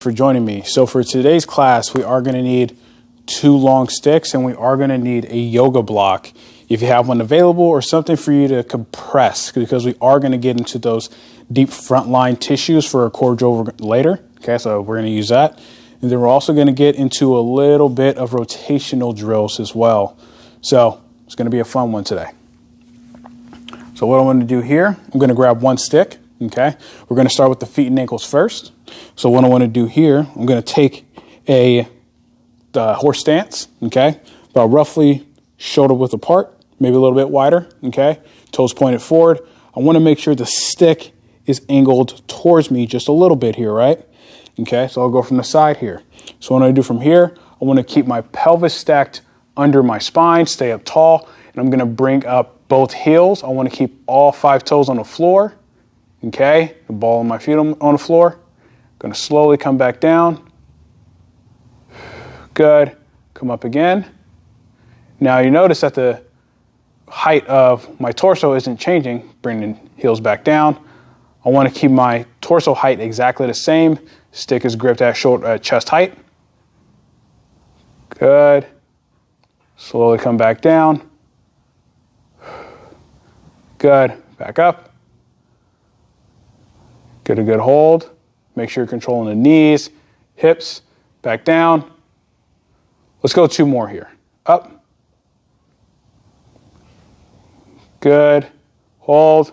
for joining me. So for today's class, we are going to need 2 long sticks and we are going to need a yoga block if you have one available, or something for you to compress, because we are going to get into those deep frontline tissues for a core drill later. Okay, so we're going to use that. And then we're also going to get into a little bit of rotational drills as well. So it's going to be a fun one today. So what I'm going to do here, I'm going to grab 1 stick. Okay, we're going to start with the feet and ankles first. So what I want to do here, I'm going to take the horse stance. Okay, about roughly shoulder width apart, maybe a little bit wider. Okay, toes pointed forward. I want to make sure the stick is angled towards me just a little bit here, right? Okay, so I'll go from the side here. So what I do from here, I want to keep my pelvis stacked under my spine, stay up tall, and I'm going to bring up both heels. I want to keep all 5 toes on the floor. Okay, the ball of my feet on the floor. I'm going to slowly come back down. Good. Come up again. Now you notice that the height of my torso isn't changing. Bring the heels back down. I want to keep my torso height exactly the same. Stick is gripped at chest height. Good. Slowly come back down. Good. Back up. Get a good hold. Make sure you're controlling the knees, hips, back down. Let's go 2 more here. Up. Good. Hold.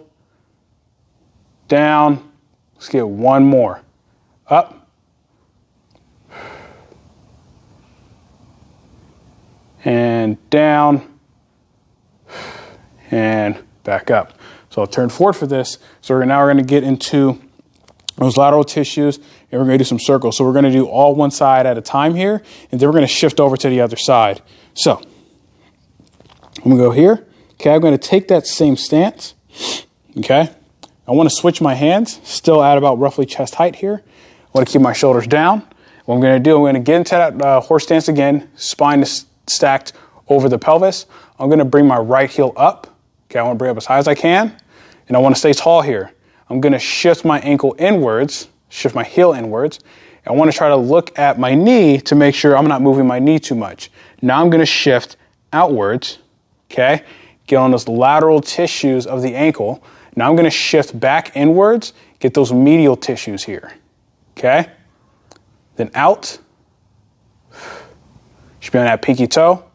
Down. Let's get 1 more. Up. And down. And back up. So I'll turn forward for this. So now we're going to get into those lateral tissues, and we're going to do some circles. So we're going to do all one side at a time here, and then we're going to shift over to the other side. So I'm going to go here. Okay, I'm going to take that same stance. Okay, I want to switch my hands, still at about roughly chest height here. I want to keep my shoulders down. What I'm going to do, I'm going to get into that horse stance again. Spine is stacked over the pelvis. I'm going to bring my right heel up. Okay, I want to bring it up as high as I can, and I want to stay tall here. I'm going to shift my ankle inwards, shift my heel inwards. I want to try to look at my knee to make sure I'm not moving my knee too much. Now I'm going to shift outwards, okay? Get on those lateral tissues of the ankle. Now I'm going to shift back inwards, get those medial tissues here, okay? Then out. Should be on that pinky toe.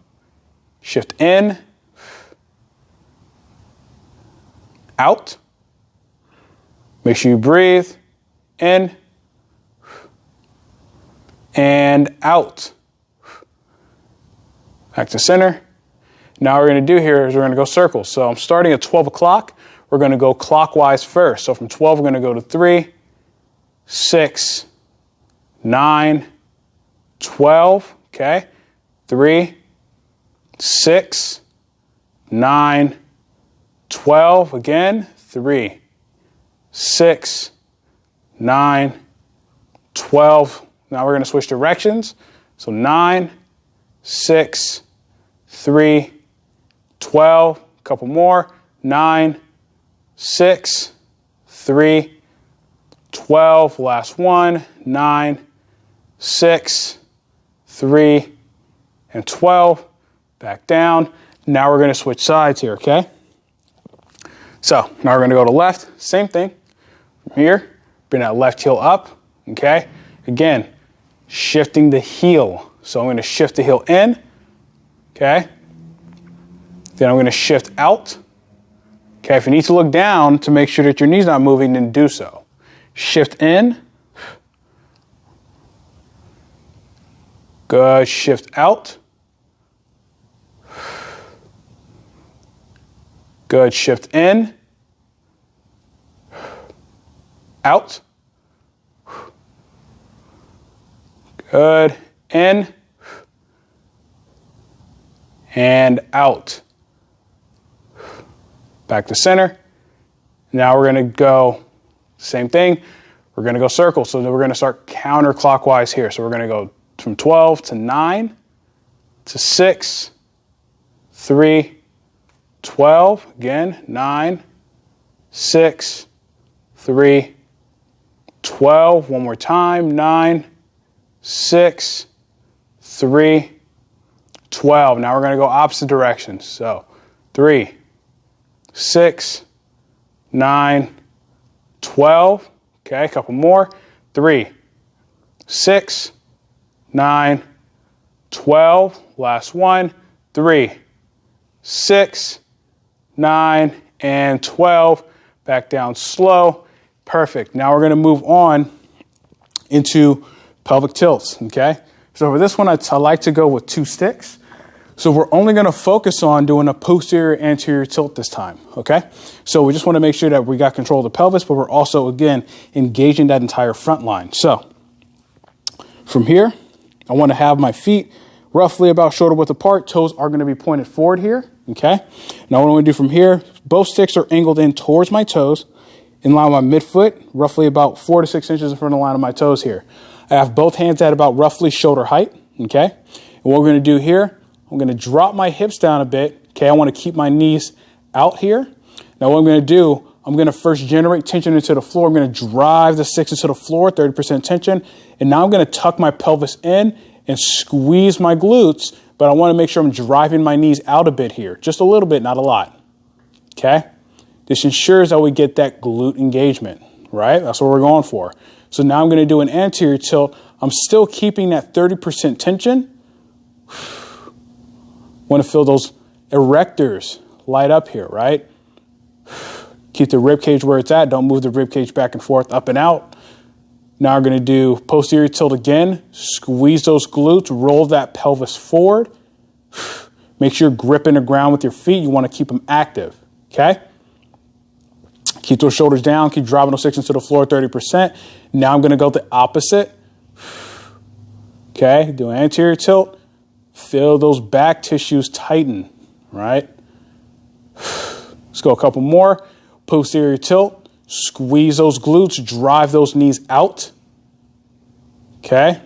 Shift in. Out. Make sure you breathe in and out. Back to center. Now what we're going to do here is we're going to go circles. So I'm starting at 12 o'clock. We're going to go clockwise first. So from 12, we're going to go to 3, 6, 9, 12. Okay. 3, 6, 9, 12. Again, 3, 6, 9, 12. Now we're going to switch directions. So 9, 6, 3, 12. A couple more. 9, 6, 3, 12. Last one. 9, 6, 3, and 12. Back down. Now we're going to switch sides here, okay? So now we're going to go to left. Same thing. From here, bring that left heel up, okay? Again, shifting the heel. So I'm going to shift the heel in, okay? Then I'm going to shift out. Okay, if you need to look down to make sure that your knee's not moving, then do so. Shift in. Good, shift out. Good, shift in. Out. Good, in. And out. Back to center. Now we're going to go, same thing, we're going to go circle. So then we're going to start counterclockwise here. So we're going to go from 12 to 9 to 6, 3, 12. Again, 9, 6, 3, 12. One more time, 9, 6, 3, 12. Now we're going to go opposite directions. So 3, 6, 9, 12. Okay, a couple more. 3, 6, 9, 12. Last one. 3, 6, 9, and 12. Back down slow. Perfect. Now we're going to move on into pelvic tilts. Okay. So for this one, I like to go with 2 sticks. So we're only going to focus on doing a posterior anterior tilt this time. Okay. So we just want to make sure that we got control of the pelvis, but we're also, again, engaging that entire front line. So from here, I want to have my feet roughly about shoulder width apart. Toes are going to be pointed forward here. Okay. Now what I'm going to do from here, both sticks are angled in towards my toes, in line with my midfoot, roughly about 4 to 6 inches in front of the line of my toes here. I have both hands at about roughly shoulder height. Okay. And what we're going to do here, I'm going to drop my hips down a bit. Okay. I want to keep my knees out here. Now what I'm going to do, I'm going to first generate tension into the floor. I'm going to drive the sticks into the floor, 30% tension. And now I'm going to tuck my pelvis in and squeeze my glutes, but I want to make sure I'm driving my knees out a bit here. Just a little bit, not a lot. Okay? This ensures that we get that glute engagement, right? That's what we're going for. So now I'm going to do an anterior tilt. I'm still keeping that 30% tension. Want to feel those erectors light up here, right? Keep the rib cage where it's at. Don't move the rib cage back and forth, up and out. Now we're going to do posterior tilt again. Squeeze those glutes. Roll that pelvis forward. Make sure you're gripping the ground with your feet. You want to keep them active. Okay? Keep those shoulders down. Keep driving those sticks into the floor, 30%. Now I'm going to go the opposite. Okay? Do an anterior tilt. Feel those back tissues tighten. Right? Let's go a couple more. Posterior tilt. Squeeze those glutes, drive those knees out. Okay.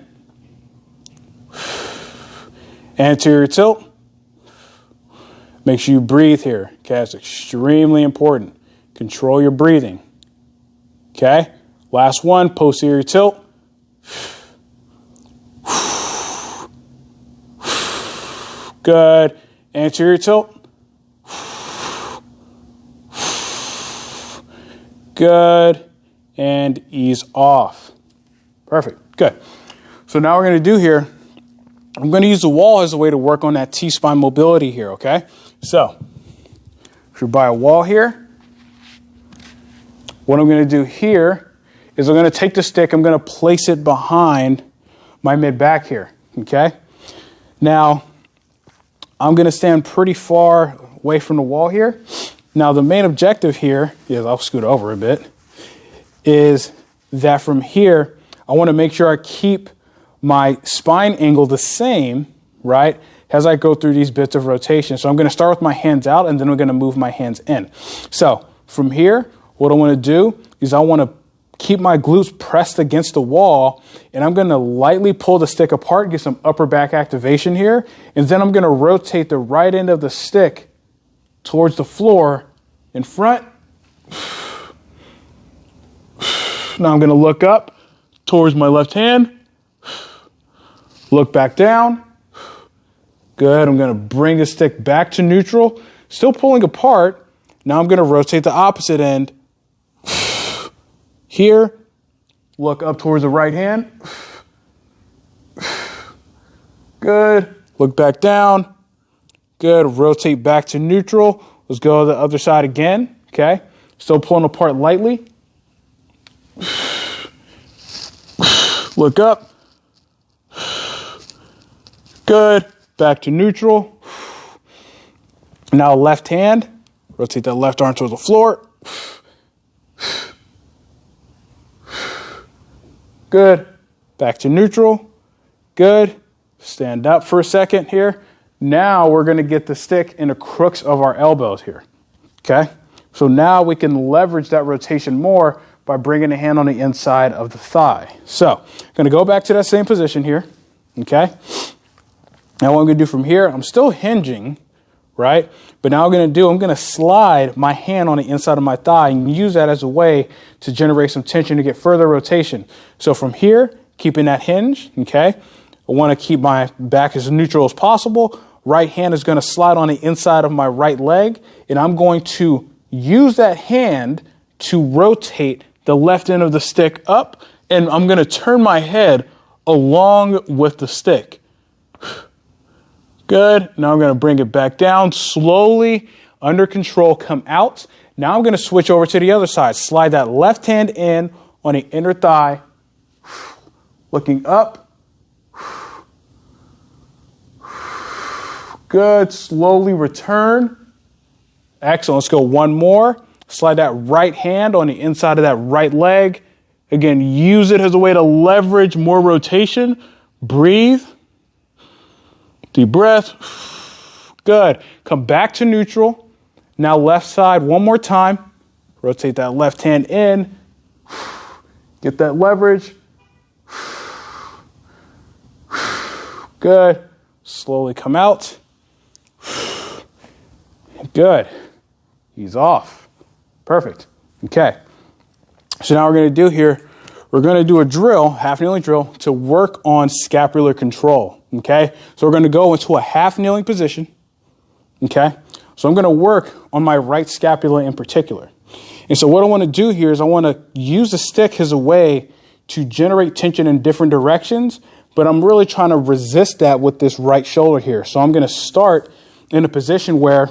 Anterior tilt. Make sure you breathe here. Okay, it's extremely important. Control your breathing. Okay. Last one, posterior tilt. Good. Anterior tilt. Good. And ease off. Perfect. Good. So now we're going to do here, I'm going to use the wall as a way to work on that T-spine mobility here, okay? So, if you're by a wall here, what I'm going to do here is I'm going to take the stick, I'm going to place it behind my mid-back here, okay? Now, I'm going to stand pretty far away from the wall here. Now, the main objective here is, I'll scoot over a bit, is that from here, I want to make sure I keep my spine angle the same, right, as I go through these bits of rotation. So I'm going to start with my hands out, and then we're going to move my hands in. So from here, what I want to do is I want to keep my glutes pressed against the wall, and I'm going to lightly pull the stick apart, get some upper back activation here, and then I'm going to rotate the right end of the stick towards the floor in front. Now I'm going to look up towards my left hand. Look back down. Good. I'm going to bring the stick back to neutral. Still pulling apart. Now I'm going to rotate the opposite end. Here. Look up towards the right hand. Good. Look back down. Good. Rotate back to neutral. Let's go to the other side again. Okay. Still pulling apart lightly. Look up. Good. Back to neutral. Now left hand. Rotate that left arm towards the floor. Good. Back to neutral. Good. Stand up for a second here. Now we're going to get the stick in the crooks of our elbows here. Okay? So now we can leverage that rotation more by bringing the hand on the inside of the thigh. So, I'm going to go back to that same position here. Okay? Now what I'm going to do from here, I'm still hinging, right? But now I'm going to slide my hand on the inside of my thigh and use that as a way to generate some tension to get further rotation. So from here, keeping that hinge, okay? I want to keep my back as neutral as possible. Right hand is going to slide on the inside of my right leg, and I'm going to use that hand to rotate the left end of the stick up, and I'm going to turn my head along with the stick. Good. Now I'm going to bring it back down slowly, under control, come out. Now I'm going to switch over to the other side. Slide that left hand in on the inner thigh, looking up. Good. Slowly return. Excellent. Let's go one more. Slide that right hand on the inside of that right leg. Again, use it as a way to leverage more rotation. Breathe. Deep breath. Good. Come back to neutral. Now left side one more time. Rotate that left hand in. Get that leverage. Good. Slowly come out. Good. Ease off. Perfect. Okay. So now we're going to do here, we're going to do a drill, half kneeling drill, to work on scapular control. Okay. So we're going to go into a half kneeling position. Okay. So I'm going to work on my right scapula in particular. And so what I want to do here is I want to use the stick as a way to generate tension in different directions, but I'm really trying to resist that with this right shoulder here. So I'm going to start in a position where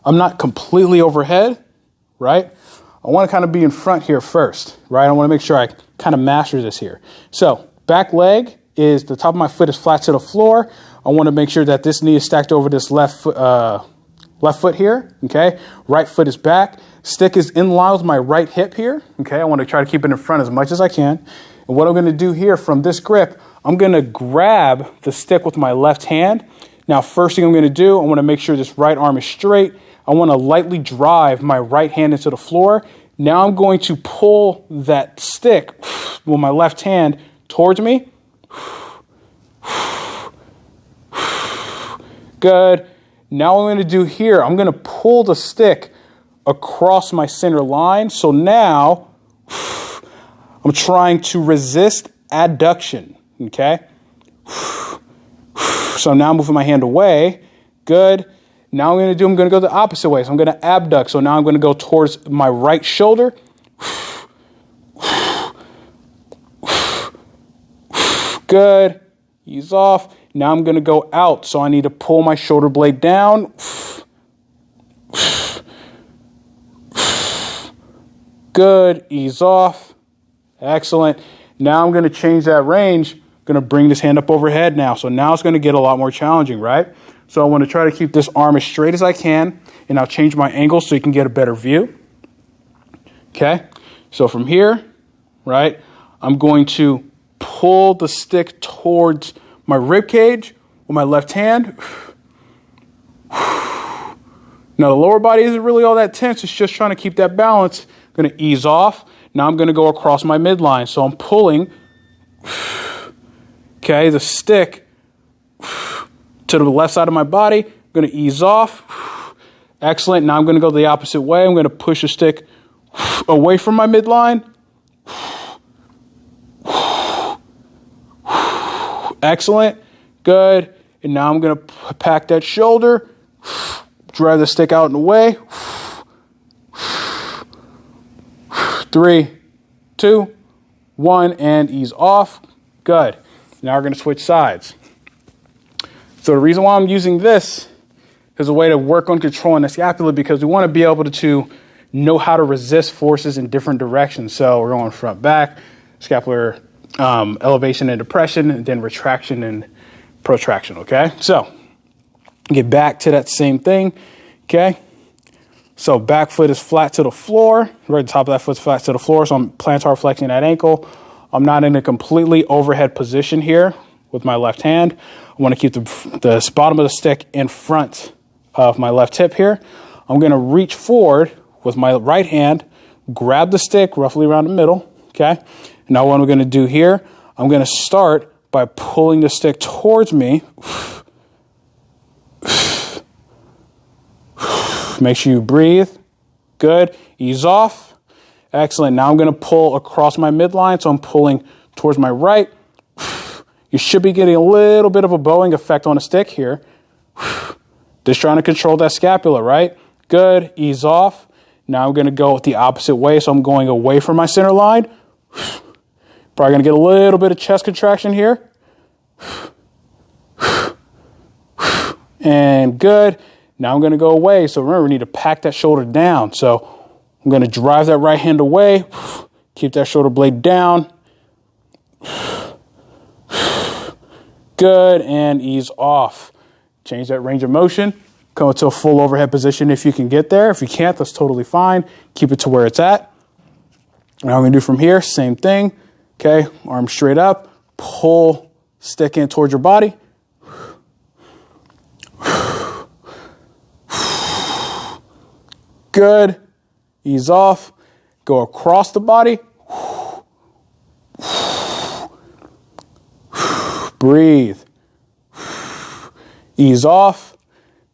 I'm not completely overhead, right? I want to kind of be in front here first, right? I want to make sure I kind of master this here. So back leg is, the top of my foot is flat to the floor. I want to make sure that this knee is stacked over this left foot here, okay? Right foot is back. Stick is in line with my right hip here, okay? I want to try to keep it in front as much as I can. And what I'm going to do here from this grip, I'm going to grab the stick with my left hand. Now, first thing I'm going to do, I want to make sure this right arm is straight. I want to lightly drive my right hand into the floor. Now I'm going to pull that stick with my left hand towards me. Good. Now what I'm going to do here, I'm going to pull the stick across my center line. So now I'm trying to resist adduction. Okay. So now I'm moving my hand away. Good. Now I'm going to go the opposite way. So I'm going to abduct. So now I'm going to go towards my right shoulder. Good. Ease off. Now I'm going to go out. So I need to pull my shoulder blade down. Good. Ease off. Excellent. Now I'm going to change that range. I'm going to bring this hand up overhead now. So now it's going to get a lot more challenging, right? So I want to try to keep this arm as straight as I can, and I'll change my angle so you can get a better view. Okay, so from here, right, I'm going to pull the stick towards my rib cage with my left hand. Now the lower body isn't really all that tense, it's just trying to keep that balance. I'm going to ease off. Now I'm going to go across my midline. So I'm pulling, okay, the stick to the left side of my body. I'm going to ease off. Excellent. Now I'm going to go the opposite way. I'm going to push the stick away from my midline. Excellent. Good. And now I'm going to pack that shoulder, drive the stick out and away. 3, 2, 1, and ease off. Good. Now we're going to switch sides. So the reason why I'm using this is a way to work on controlling the scapula, because we want to be able to know how to resist forces in different directions. So we're going front back, scapular elevation and depression, and then retraction and protraction, okay? So get back to that same thing, okay? So back foot is flat to the floor, right at the top of that foot's flat to the floor, so I'm plantar flexing that ankle. I'm not in a completely overhead position here with my left hand. I want to keep the bottom of the stick in front of my left hip here. I'm going to reach forward with my right hand, grab the stick roughly around the middle, okay? Now what I'm going to do here, I'm going to start by pulling the stick towards me. Make sure you breathe. Good. Ease off. Excellent. Now I'm going to pull across my midline, so I'm pulling towards my right. You should be getting a little bit of a bowing effect on the stick here. Just trying to control that scapula, right? Good. Ease off. Now I'm going to go the opposite way. So I'm going away from my center line. Probably going to get a little bit of chest contraction here. And good. Now I'm going to go away. So remember, we need to pack that shoulder down. So I'm going to drive that right hand away. Keep that shoulder blade down. Good. And ease off. Change that range of motion. Come into a full overhead position if you can get there. If you can't, that's totally fine. Keep it to where it's at. Now I'm going to do from here, same thing. Okay, arm straight up. Pull stick in towards your body. Good. Ease off. Go across the body. Breathe. Ease off.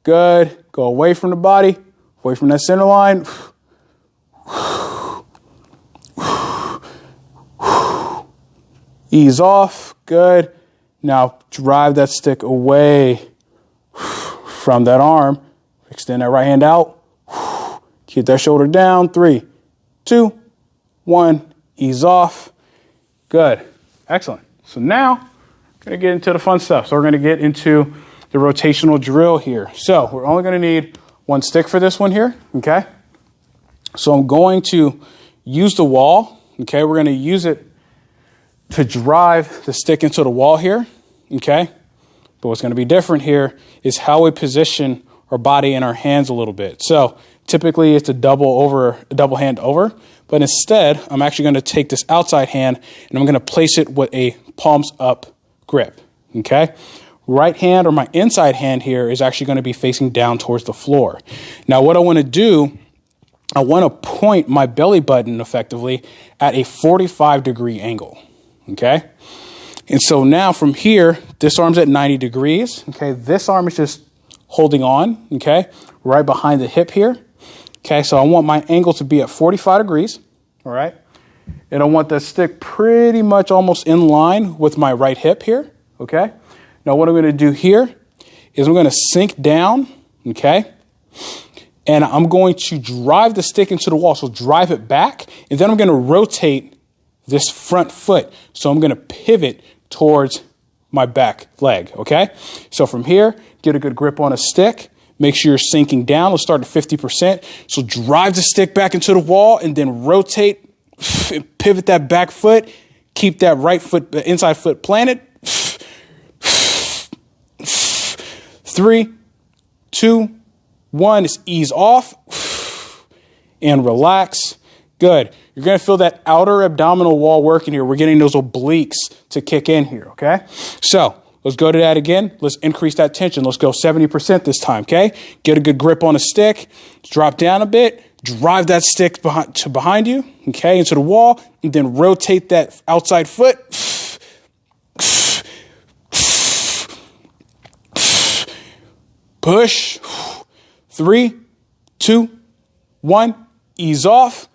Good. Go away from the body, away from that center line. Ease off. Good. Now drive that stick away from that arm. Extend that right hand out. Keep that shoulder down. 3, 2, 1. Ease off. Good. Excellent. So now we're going to get into the fun stuff. So we're going to get into the rotational drill here. So we're only going to need one stick for this one here. Okay. So I'm going to use the wall. Okay. We're going to use it to drive the stick into the wall here. Okay. But what's going to be different here is how we position our body and our hands a little bit. So typically it's a double hand over, but instead I'm actually going to take this outside hand and I'm going to place it with a palms up grip. Okay. Right hand or my inside hand here is actually going to be facing down towards the floor. Now what I want to do, I want to point my belly button effectively at a 45-degree angle. Okay. And so now from here, this arm's at 90 degrees. Okay. This arm is just holding on. Okay. Right behind the hip here. Okay. So I want my angle to be at 45 degrees. All right. And I want that stick pretty much almost in line with my right hip here. Okay. Now what I'm going to do here is I'm going to sink down, okay? And I'm going to drive the stick into the wall. So drive it back, and then I'm going to rotate this front foot. So I'm going to pivot towards my back leg, okay? So from here, get a good grip on a stick. Make sure you're sinking down. Let's start at 50%. So drive the stick back into the wall and then rotate, pivot that back foot. Keep that right foot, inside foot planted. 3, 2, 1. Just ease off and relax. Good. You're going to feel that outer abdominal wall working here. We're getting those obliques to kick in here. Okay. So let's go to that again. Let's increase that tension. Let's go 70% this time. Okay. Get a good grip on a stick. Drop down a bit. Drive that stick behind you. Okay. Into the wall. And then rotate that outside foot. Push. 3, 2, 1. Ease off.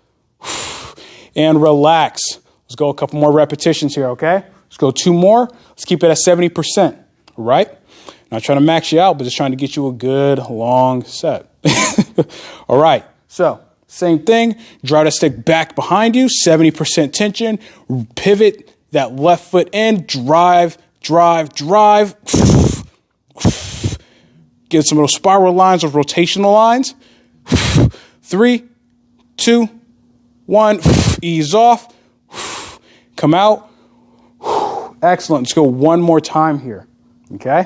And relax. Let's go a couple more repetitions here, okay? Let's go 2 more. Let's keep it at 70%, all right? Not trying to max you out, but just trying to get you a good long set. All right, so same thing. Drive that stick back behind you, 70% tension. Pivot that left foot in. Drive, drive, drive. Get some of those spiral lines or rotational lines. 3, 2, 1. Ease off. Come out. Excellent. Let's go one more time here. Okay.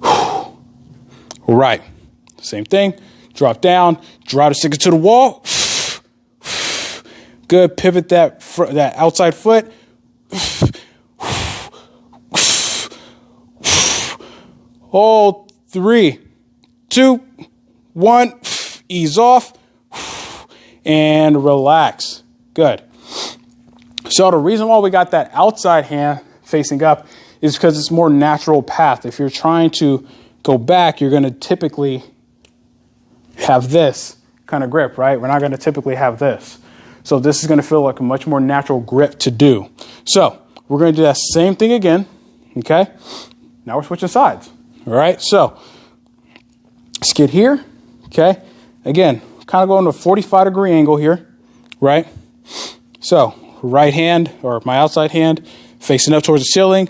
All right. Same thing. Drop down. Drive the stick into the wall. Good. Pivot that outside foot. Hold. 3, 2, 1. Ease off. And relax. Good. So the reason why we got that outside hand facing up is because it's more natural path. If you're trying to go back, you're going to typically have this kind of grip, right? We're not going to typically have this. So this is going to feel like a much more natural grip to do. So we're going to do that same thing again. Okay. Now we're switching sides. All right. So let's get here. Okay. Again, kind of going to a 45-degree angle here. Right. So right hand, or my outside hand, facing up towards the ceiling.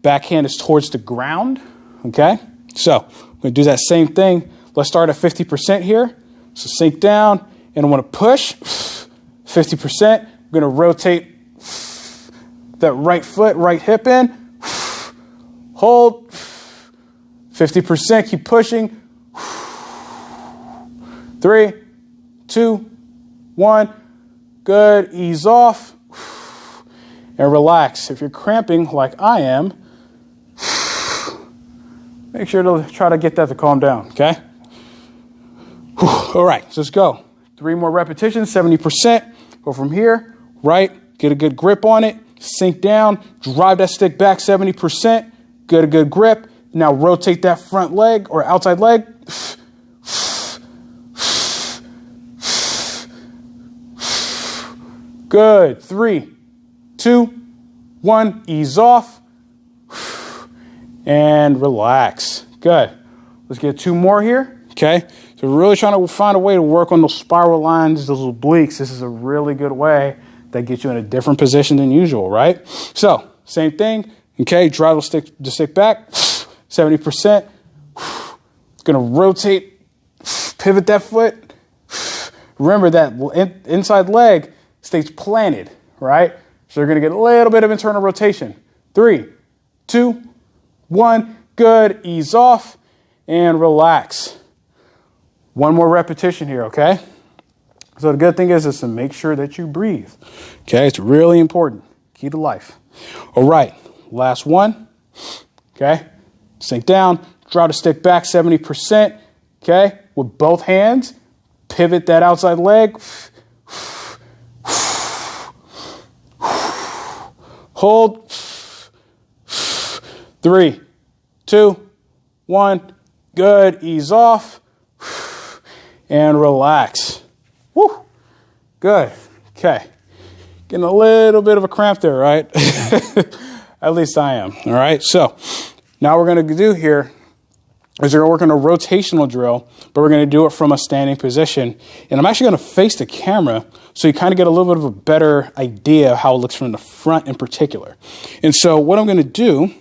Back hand is towards the ground. Okay. So we're going to do that same thing. Let's start at 50% here. So sink down, and I want to push 50%. I'm going to rotate that right foot, right hip in. Hold 50%. Keep pushing. 3, 2, 1. Good. Ease off and relax. If you're cramping like I am, make sure to try to get that to calm down. Okay. All right, so let's go. 3 more repetitions, 70%. Go from here, right, get a good grip on it, sink down, drive that stick back 70%, get a good grip. Now rotate that front leg or outside leg. Good. 3, 2, 1, ease off and relax. Good. Let's get 2 more here. Okay. So we're really trying to find a way to work on those spiral lines, those obliques. This is a really good way that gets you in a different position than usual, right? So same thing. Okay. Drive the stick back 70%. Gonna rotate, pivot that foot. Remember that inside leg stays planted, right? So you're going to get a little bit of internal rotation. 3, 2, 1. Good. Ease off and relax. 1 more repetition here, okay? So the good thing is to make sure that you breathe. Okay, it's really important. Key to life. All right, last one. Okay, sink down, draw the stick back 70%. Okay, with both hands, pivot that outside leg. Hold. 3, 2, 1. Good. Ease off and relax. Woo. Good. Okay. Getting a little bit of a cramp there, right? At least I am. All right. So now we're going to do here is we're going to work on a rotational drill, but we're going to do it from a standing position. And I'm actually going to face the camera so you kind of get a little bit of a better idea of how it looks from the front in particular. And so what I'm going to do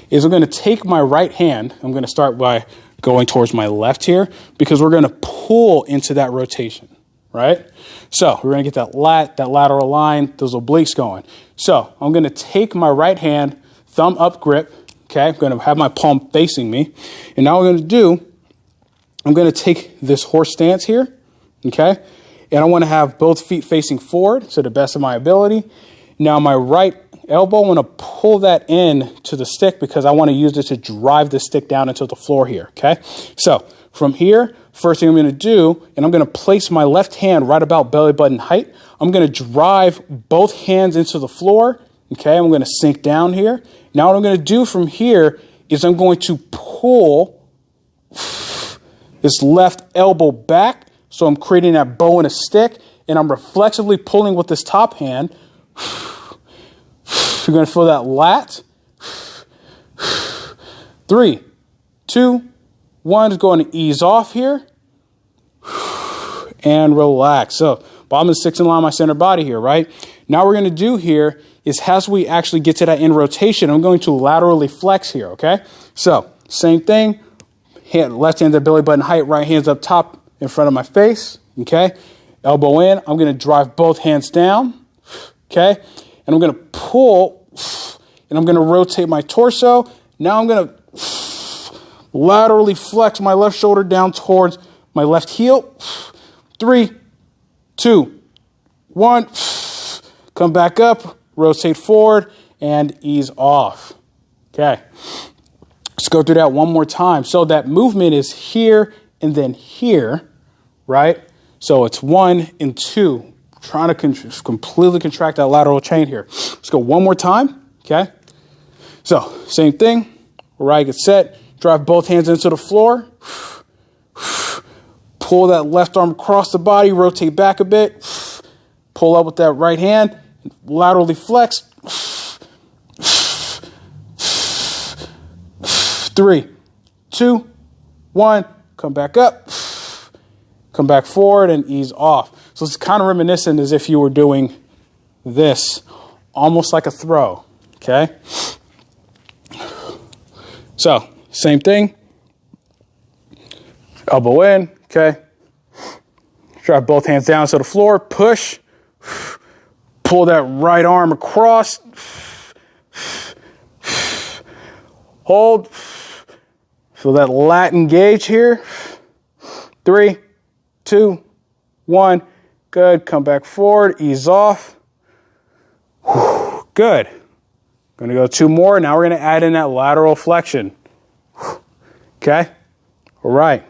is I'm going to take my right hand. I'm going to start by going towards my left here because we're going to pull into that rotation, right? So we're going to get that lateral line, those obliques going. So I'm going to take my right hand, thumb up grip. Okay, I'm going to have my palm facing me. And now what I'm going to do, I'm going to take this horse stance here. Okay, and I want to have both feet facing forward to the best of my ability. Now my right elbow, I want to pull that in to the stick because I want to use it to drive the stick down into the floor here. Okay, so from here, first thing I'm going to do, and I'm going to place my left hand right about belly button height. I'm going to drive both hands into the floor. Okay, I'm going to sink down here. Now what I'm going to do from here is I'm going to pull this left elbow back. So I'm creating that bow and a stick, and I'm reflexively pulling with this top hand. You're going to feel that lat. 3, 2, 1 is going to ease off here and relax. So bottom of the stick's in line with my center body here, right? Now what we're going to do here is as we actually get to that end rotation, I'm going to laterally flex here, okay? So same thing, left hand at belly button height, right hand's up top in front of my face, okay? Elbow in, I'm going to drive both hands down, okay? And I'm going to pull, and I'm going to rotate my torso. Now I'm going to laterally flex my left shoulder down towards my left heel. 3, 2, 1. Come back up, rotate forward, and ease off. Okay. Let's go through that one more time. So that movement is here and then here, right? So it's 1 and 2. Trying to completely contract that lateral chain here. Let's go one more time. Okay. So same thing. Right, get set. Drive both hands into the floor. Pull that left arm across the body. Rotate back a bit. pull up with that right hand, laterally flex. 3, 2, 1, come back up, come back forward and ease off. So it's kind of reminiscent as if you were doing this, almost like a throw, okay? So, same thing, elbow in, okay? Drop both hands down to the floor, push, pull that right arm across, hold, feel that lat engage here. 3, 2, 1, good, come back forward, ease off. Good. Going to go 2 more. Now we're going to add in that lateral flexion. Okay. All right.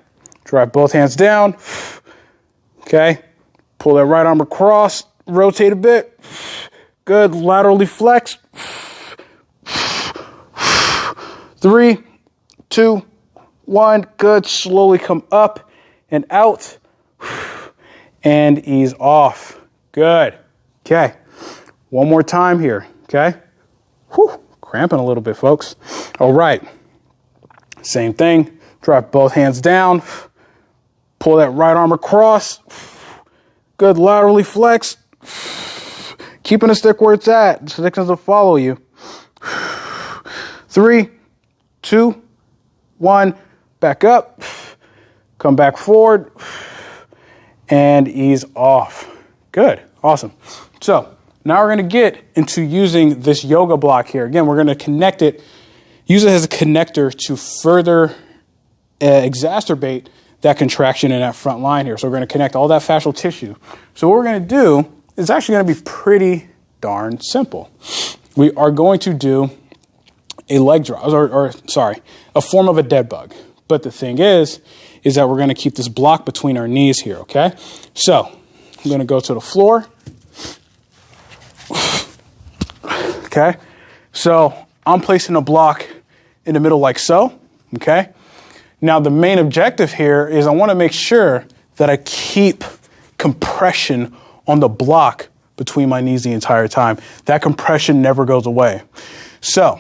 Drop both hands down. Okay. Pull that right arm across. Rotate a bit. Good. Laterally flex. 3, 2, 1. Good. Slowly come up and out. And ease off. Good. Okay. One more time here. Okay. Whew, cramping a little bit, folks. All right. Same thing. Drop both hands down. Pull that right arm across. Good. Laterally flex. Keeping the stick where it's at. The stick doesn't follow you. 3, 2, 1. Back up. Come back forward. And ease off. Good. Awesome. So, now we're going to get into using this yoga block here. Again, we're going to connect it, use it as a connector to further exacerbate that contraction in that front line here. So we're going to connect all that fascial tissue. So what we're going to do is actually going to be pretty darn simple. We are going to do a leg drop, a form of a dead bug. But the thing is that we're going to keep this block between our knees here, okay? So I'm going to go to the floor. Okay, so I'm placing a block in the middle like so, okay? Now the main objective here is I want to make sure that I keep compression on the block between my knees the entire time. That compression never goes away. So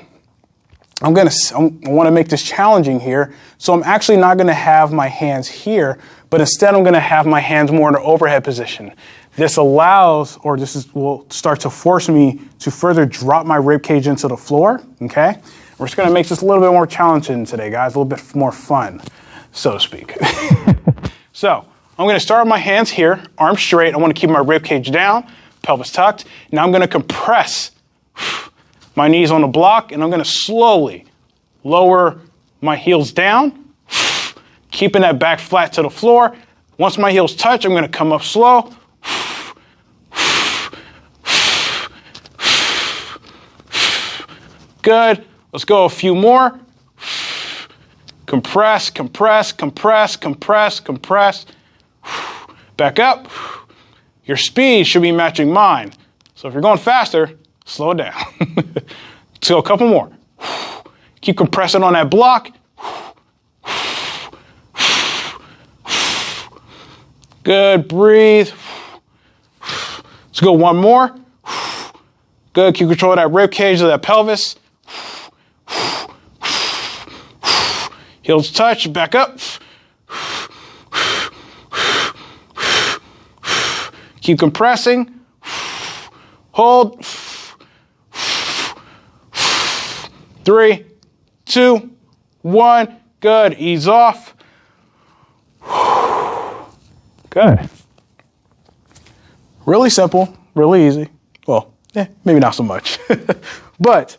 I want to make this challenging here. So I'm actually not going to have my hands here, but instead I'm going to have my hands more in an overhead position. This will start to force me to further drop my rib cage into the floor, okay? We're just going to make this a little bit more challenging today, guys, a little bit more fun, so to speak. So I'm going to start with my hands here, arms straight. I want to keep my rib cage down, pelvis tucked. Now I'm going to compress my knees on the block, and I'm going to slowly lower my heels down, keeping that back flat to the floor. Once my heels touch, I'm going to come up slow. Good. Let's go a few more. Compress, compress, compress, compress, compress. Back up. Your speed should be matching mine. So if you're going faster, slow it down. Let's go a couple more. Keep compressing on that block. Good. Breathe. Let's go one more. Good. Keep control of that rib cage of that pelvis. Heels touch, back up. Keep compressing. Hold. 3, 2, 1. Good. Ease off. Good. Really simple, really easy. Well, maybe not so much, but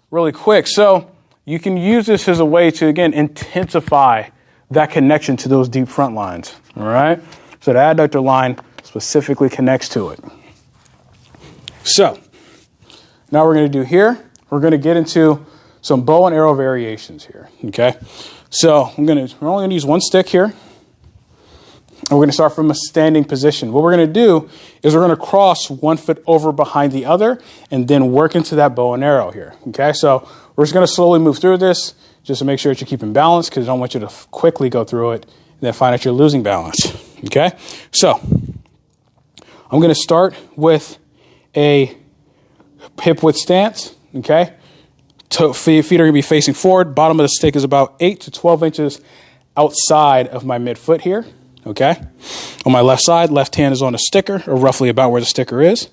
really quick. So you can use this as a way to, again, intensify that connection to those deep front lines, all right? So the adductor line specifically connects to it. So now we're going to do here, we're going to get into some bow and arrow variations here, okay? So we're only going to use one stick here. And we're going to start from a standing position. What we're going to do is we're going to cross one foot over behind the other and then work into that bow and arrow here. Okay, so we're just going to slowly move through this just to make sure that you're keeping balance because I don't want you to quickly go through it and then find out you're losing balance. Okay, so I'm going to start with a hip width stance, okay? Feet are going to be facing forward. Bottom of the stick is about 8 to 12 inches outside of my midfoot here, okay? On my left side, left hand is on the sticker, or roughly about where the sticker is.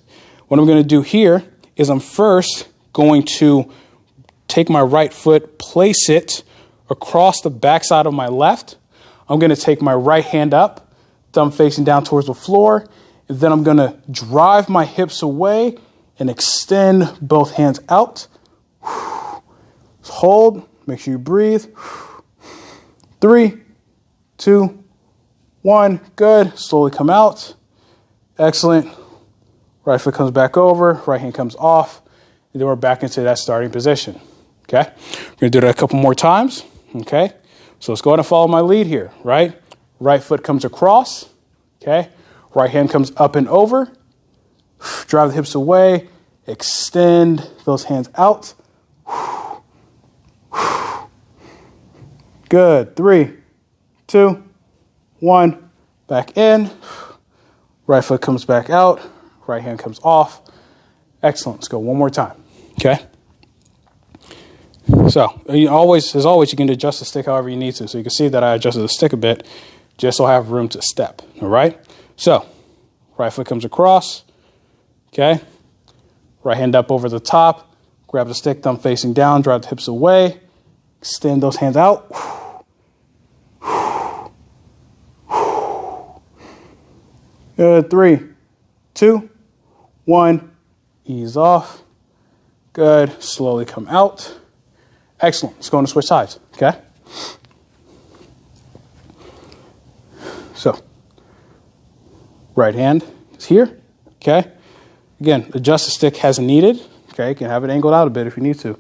What I'm going to do here is I'm first going to take my right foot, place it across the backside of my left. I'm going to take my right hand up, thumb facing down towards the floor, and then I'm going to drive my hips away and extend both hands out. Hold, make sure you breathe. 3, 2, 1, good. Slowly come out. Excellent. Right foot comes back over, right hand comes off, and then we're back into that starting position. Okay? We're going to do that a couple more times. Okay? So let's go ahead and follow my lead here, right? Right foot comes across. Okay? Right hand comes up and over. Drive the hips away. Extend those hands out. Good. 3, 2, 1. Back in. Right foot comes back out. Right hand comes off. Excellent. Let's go one more time. Okay? So, as always, you can adjust the stick however you need to. So you can see that I adjusted the stick a bit just so I have room to step. All right? So, right foot comes across. Okay? Right hand up over the top. Grab the stick, thumb facing down. Drive the hips away. Extend those hands out. Good. 3, 2, 1. Ease off. Good. Slowly come out. Excellent. Let's go on to switch sides. Okay? So, right hand is here. Okay? Again, adjust the stick as needed. Okay? You can have it angled out a bit if you need to.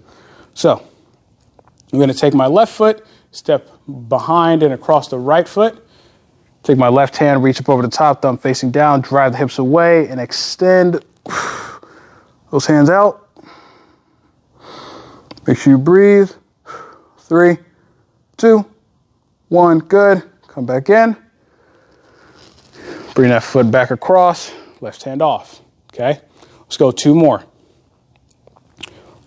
So, I'm going to take my left foot, step behind and across the right foot. Take my left hand, reach up over the top, thumb facing down, drive the hips away, and extend those hands out. Make sure you breathe. 3, 2, 1. Good. Come back in. Bring that foot back across. Left hand off. Okay? Let's go 2 more.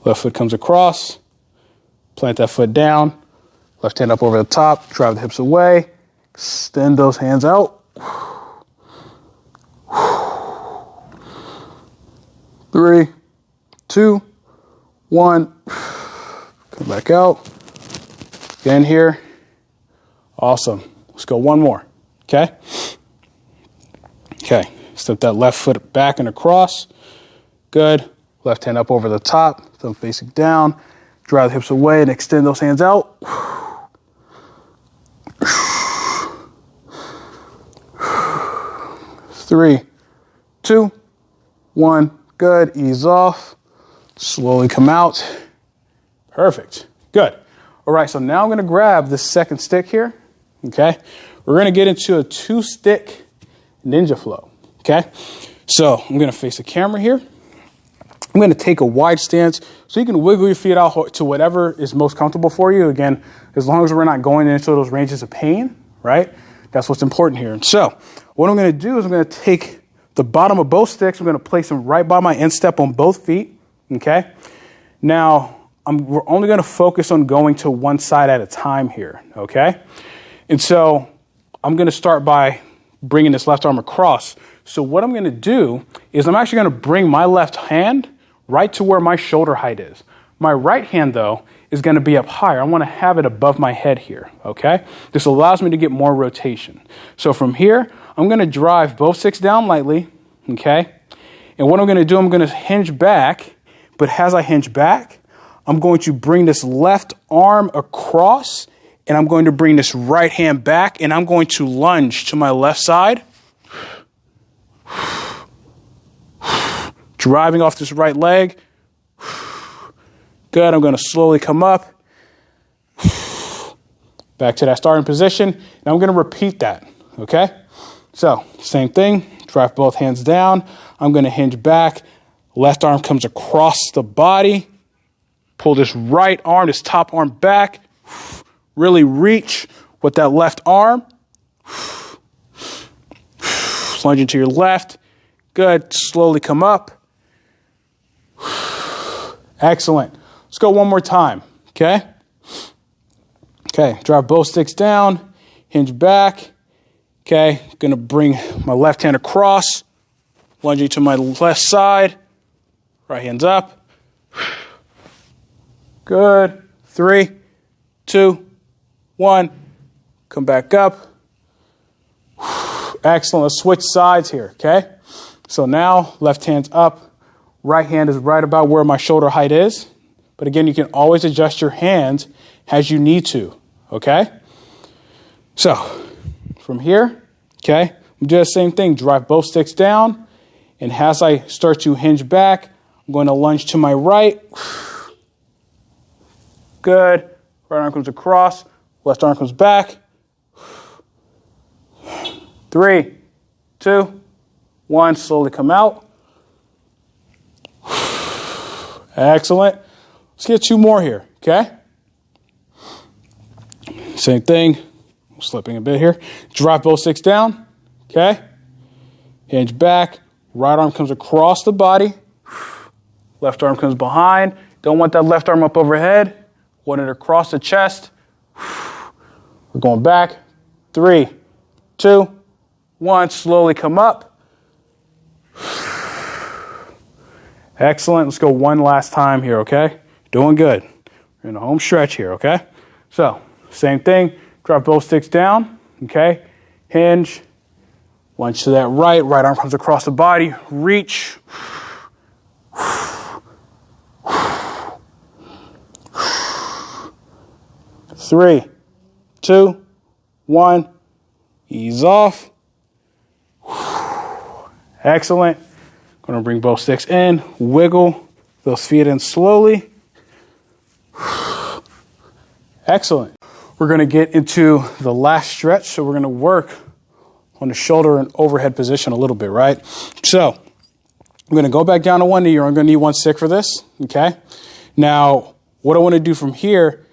Left foot comes across. Plant that foot down. Left hand up over the top. Drive the hips away. Extend those hands out. 3, 2, 1. Come back out. Again here. Awesome. Let's go one more. Okay? Okay. Step that left foot back and across. Good. Left hand up over the top. Thumb facing down. Drive the hips away and extend those hands out. 3, 2, 1. Good. Ease off. Slowly come out. Perfect. Good. All right, so now I'm going to grab this second stick here. Okay? We're going to get into a 2-stick ninja flow. Okay? So I'm going to face the camera here. I'm going to take a wide stance so you can wiggle your feet out to whatever is most comfortable for you. Again, as long as we're not going into those ranges of pain, right? That's what's important here. And so what I'm going to do is I'm going to take the bottom of both sticks. I'm going to place them right by my instep on both feet. Okay? Now, we're only going to focus on going to one side at a time here. Okay? And so I'm going to start by bringing this left arm across. So what I'm going to do is I'm actually going to bring my left hand right to where my shoulder height is. My right hand, though, is going to be up higher. I want to have it above my head here, okay? This allows me to get more rotation. So from here, I'm going to drive both sticks down lightly, okay? And what I'm going to do, I'm going to hinge back, but as I hinge back, I'm going to bring this left arm across, and I'm going to bring this right hand back, and I'm going to lunge to my left side, driving off this right leg. Good. I'm going to slowly come up, back to that starting position, and I'm going to repeat that, okay? So, same thing, drive both hands down. I'm going to hinge back. Left arm comes across the body. Pull this right arm, this top arm back. Really reach with that left arm. Lunge into your left. Good. Slowly come up. Excellent. Let's go one more time. Okay. Okay. Drive both sticks down. Hinge back. Okay. Gonna bring my left hand across. Lunging to my left side. Right hand's up. Good. 3, 2, 1. Come back up. Excellent. Let's switch sides here, okay? So now left hand's up. Right hand is right about where my shoulder height is. But again, you can always adjust your hands as you need to, okay? So from here, okay, I'm doing the same thing. Drive both sticks down. And as I start to hinge back, I'm going to lunge to my right. Good. Right arm comes across. Left arm comes back. 3, 2, 1. Slowly come out. Excellent. Let's get 2 more here, okay? Same thing. I'm slipping a bit here. Drop both sticks down, okay? Hinge back. Right arm comes across the body. Left arm comes behind. Don't want that left arm up overhead. Want it across the chest. We're going back. 3, 2, 1. Slowly come up. Excellent. Let's go one last time here, okay? Doing good. We're in a home stretch here, okay? So, same thing. Drop both sticks down, okay? Hinge. Lunge to that right. Right arm comes across the body. Reach. 3, 2, 1. Ease off. Excellent. Going to bring both sticks in. Wiggle those feet in slowly. Excellent. We're going to get into the last stretch. So we're going to work on the shoulder and overhead position a little bit, right? So I'm going to go back down to one knee. You're going to need one stick for this, okay? Now, what I want to do from here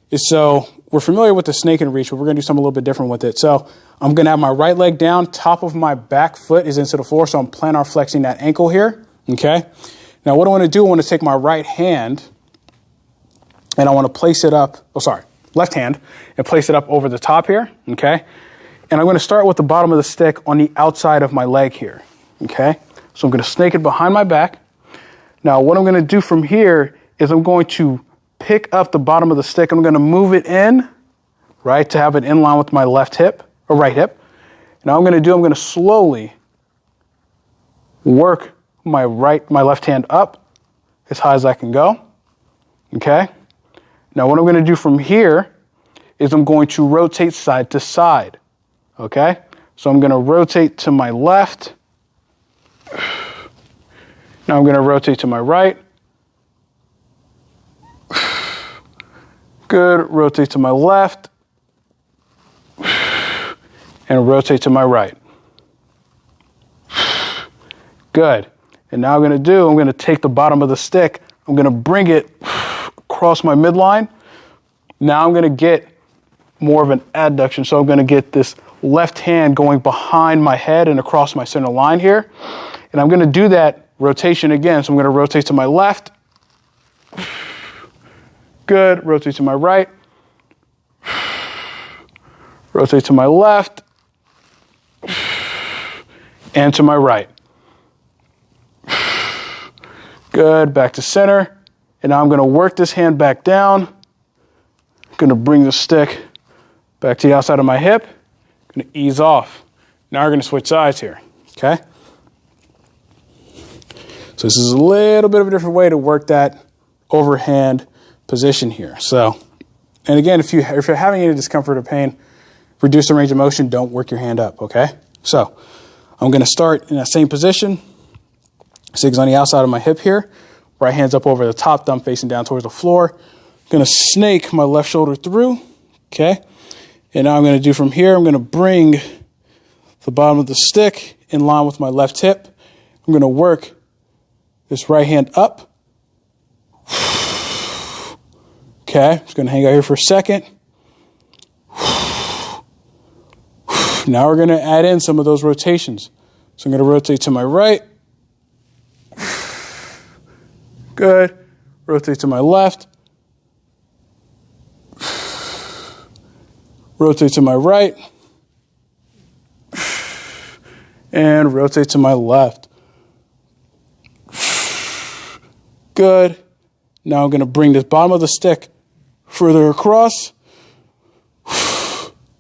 is, so we're familiar with the snake and reach, but we're going to do something a little bit different with it. So I'm going to have my right leg down. Top of my back foot is into the floor, so I'm plantar flexing that ankle here, okay? Now, what I want to do, I want to take my right hand, and I want to place it up, left hand, and place it up over the top here, okay? And I'm going to start with the bottom of the stick on the outside of my leg here, okay? So I'm going to snake it behind my back. Now, what I'm going to do from here is I'm going to pick up the bottom of the stick. I'm going to move it in, right, to have it in line with my left hip, or right hip. Now I'm going to slowly work my left hand up as high as I can go, okay? Now what I'm going to do from here is I'm going to rotate side to side, okay? So I'm going to rotate to my left. Now I'm going to rotate to my right. Good. Rotate to my left. And rotate to my right. Good. And now I'm going to take the bottom of the stick. I'm going to bring it across my midline. Now I'm going to get more of an adduction. So I'm going to get this left hand going behind my head and across my center line here. And I'm going to do that rotation again. So I'm going to rotate to my left. Good. Rotate to my right. Rotate to my left. And to my right. Good. Back to center. And now I'm going to work this hand back down. I'm going to bring the stick back to the outside of my hip. I'm going to ease off. Now we're going to switch sides here. Okay? So this is a little bit of a different way to work that overhand position here. So, and again, if you're having any discomfort or pain, reduce the range of motion, don't work your hand up, okay? So, I'm going to start in that same position. Sticks on the outside of my hip here. Right hand's up over the top, thumb facing down towards the floor. I'm going to snake my left shoulder through, okay? And now I'm going to do from here, I'm going to bring the bottom of the stick in line with my left hip. I'm going to work this right hand up. Okay, just going to hang out here for a second. Now we're going to add in some of those rotations. So I'm going to rotate to my right. Good. Rotate to my left. Rotate to my right. And rotate to my left. Good. Now I'm going to bring this bottom of the stick further across.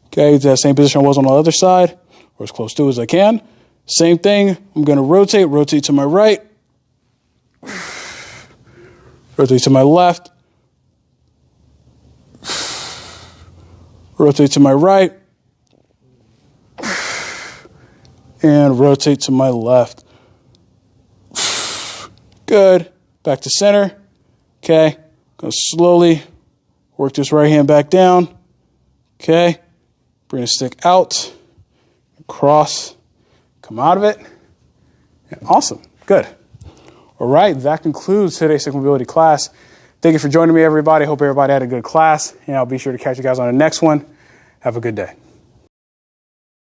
Okay, that same position I was on the other side, or as close to as I can. Same thing. I'm going to rotate to my right. Rotate to my left. Rotate to my right. And rotate to my left. Good. Back to center. Okay. Go slowly work this right hand back down. Okay. Bring the stick out. Across. Come out of it. And awesome. Good. All right. That concludes today's stick mobility class. Thank you for joining me, everybody. Hope everybody had a good class. And I'll be sure to catch you guys on the next one. Have a good day.